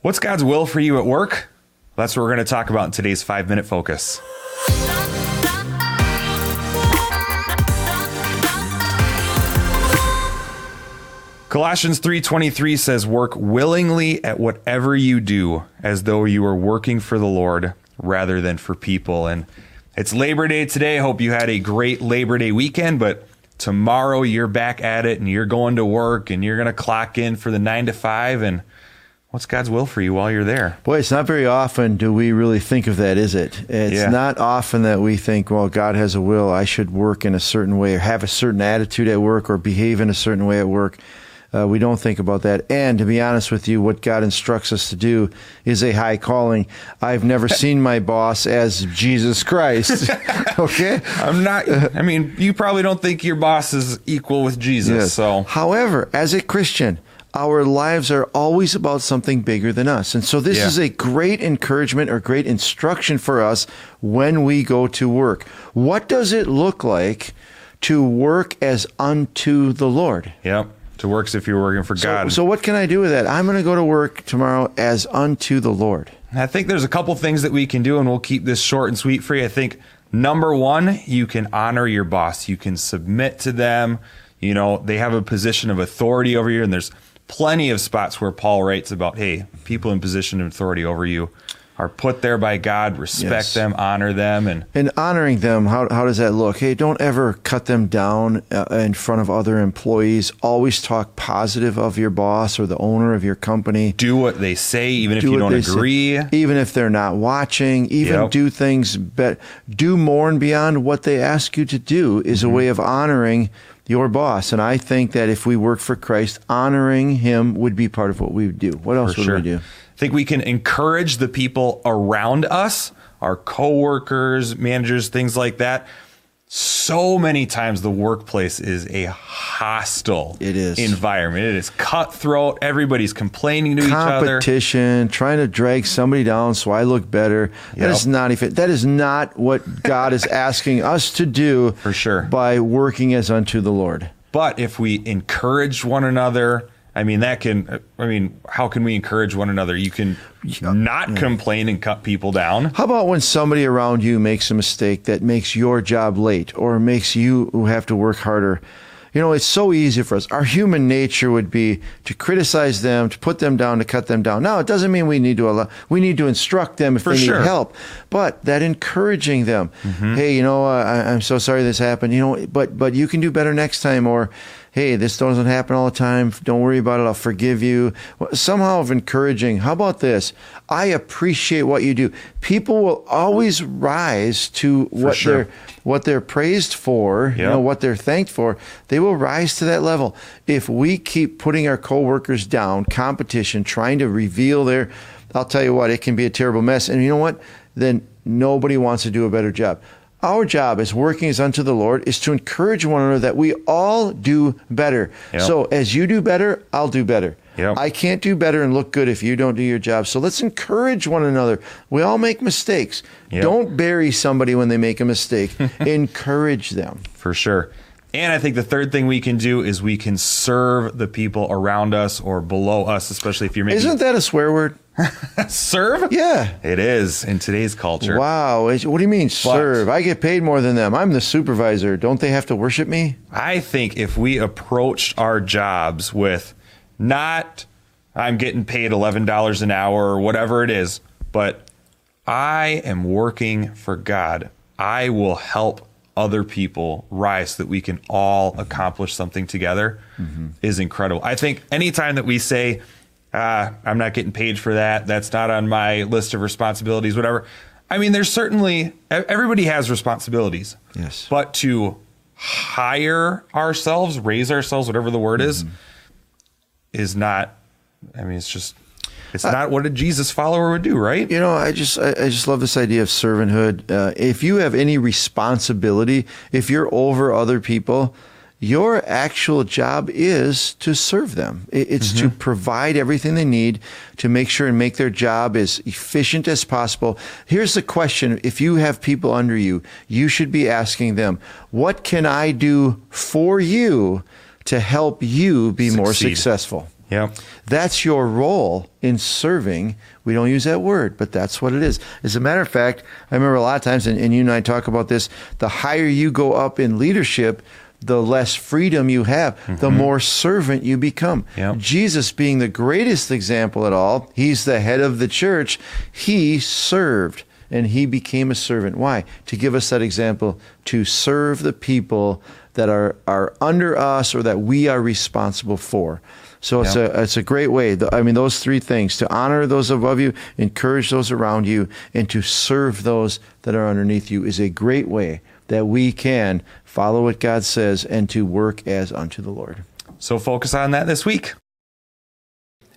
What's God's will for you at work? That's what we're going to talk about in today's 5-Minute Focus. Colossians 3:23 says, work willingly at whatever you do, as though you were working for the Lord rather than for people. And it's Labor Day today. I hope you had a great Labor Day weekend, but tomorrow you're back at it and you're going to work and you're going to clock in for the 9 to 5. And what's God's will for you while you're there? Boy, it's not very often do we really think of that, is it? It's not often that we think, well, God has a will. I should work in a certain way or have a certain attitude at work or behave in a certain way at work. We don't think about that. And to be honest with you, what God instructs us to do is a high calling. I've never seen my boss as Jesus Christ. Okay? You probably don't think your boss is equal with Jesus. Yes. So, however, as a Christian, our lives are always about something bigger than us. And so this is a great encouragement or great instruction for us when we go to work. What does it look like to work as unto the Lord? Yep. To work as if you're working for God. So what can I do with that? I'm going to go to work tomorrow as unto the Lord. I think there's a couple things that we can do, and we'll keep this short and sweet for you. I think, number one, you can honor your boss. You can submit to them. You know, they have a position of authority over you, and there's plenty of spots where Paul writes about, hey, people in position of authority over you are put there by God. Respect them, honor them. And honoring them, how does that look? Hey, don't ever cut them down in front of other employees. Always talk positive of your boss or the owner of your company. Do what they say, even if you don't agree. Say, even if they're not watching. Even do things, do more and beyond what they ask you to do is a way of honoring your boss. And I think that if we work for Christ, honoring him would be part of what we would do. What else would we do? I think we can encourage the people around us, our coworkers, managers, things like that. So many times the workplace is a hostile environment. It is cutthroat. Everybody's complaining to each other. Competition, trying to drag somebody down so I look better. That is not that is not what God is asking us to do for sure by working as unto the Lord. But if we encourage one another, how can we encourage one another? You can not complain and cut people down. How about when somebody around you makes a mistake that makes your job late or makes you have to work harder? You know, it's so easy for us. Our human nature would be to criticize them, to put them down, to cut them down. Now, it doesn't mean we need to instruct them if they need help, but that encouraging them. Hey, I'm so sorry this happened, but you can do better next time, or hey, this doesn't happen all the time. Don't worry about it. I'll forgive you. Somehow of encouraging. How about this? I appreciate what you do. People will always rise to what they're praised for, what they're thanked for. They will rise to that level. If we keep putting our coworkers down, competition, trying to reveal I'll tell you what, it can be a terrible mess. And you know what? Then nobody wants to do a better job. Our job as working as unto the Lord is to encourage one another that we all do better. So as you do better, I'll do better. I can't do better and look good if you don't do your job. So let's encourage one another. We all make mistakes. Don't bury somebody when they make a mistake. Encourage them. For sure. And I think the third thing we can do is we can serve the people around us or below us, especially if you're making... Isn't that a swear word? Serve? Yeah. It is in today's culture. Wow. What do you mean serve? I get paid more than them. I'm the supervisor. Don't they have to worship me? I think if we approached our jobs with not, I'm getting paid $11 an hour or whatever it is, but I am working for God. I will help other people rise so that we can all accomplish something together is incredible. I think anytime that we say, I'm not getting paid for that, that's not on my list of responsibilities, whatever. There's certainly, everybody has responsibilities. Yes. But to hire ourselves, raise ourselves, whatever the word is not, it's not what a Jesus follower would do, right? I just love this idea of servanthood. If you have any responsibility, if you're over other people, your actual job is to serve them. It's to provide everything they need to make sure and make their job as efficient as possible. Here's the question. If you have people under you, you should be asking them, what can I do for you to help you be more successful? Yep. That's your role in serving. We don't use that word, but that's what it is. As a matter of fact, I remember a lot of times, and you and I talk about this, the higher you go up in leadership, the less freedom you have, the more servant you become. Yep. Jesus being the greatest example at all, he's the head of the church. He served and he became a servant. Why? To give us that example, to serve the people that are under us or that we are responsible for. So it's a great way. Those three things: to honor those above you, encourage those around you, and to serve those that are underneath you is a great way that we can follow what God says and to work as unto the Lord. So focus on that this week.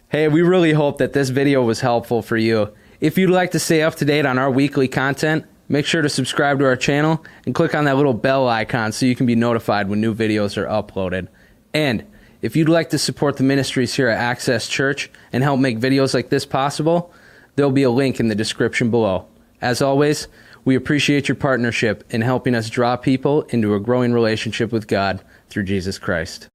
Hey, we really hope that this video was helpful for you. If you'd like to stay up to date on our weekly content, make sure to subscribe to our channel and click on that little bell icon so you can be notified when new videos are uploaded. And if you'd like to support the ministries here at Access Church and help make videos like this possible, there'll be a link in the description below. As always, we appreciate your partnership in helping us draw people into a growing relationship with God through Jesus Christ.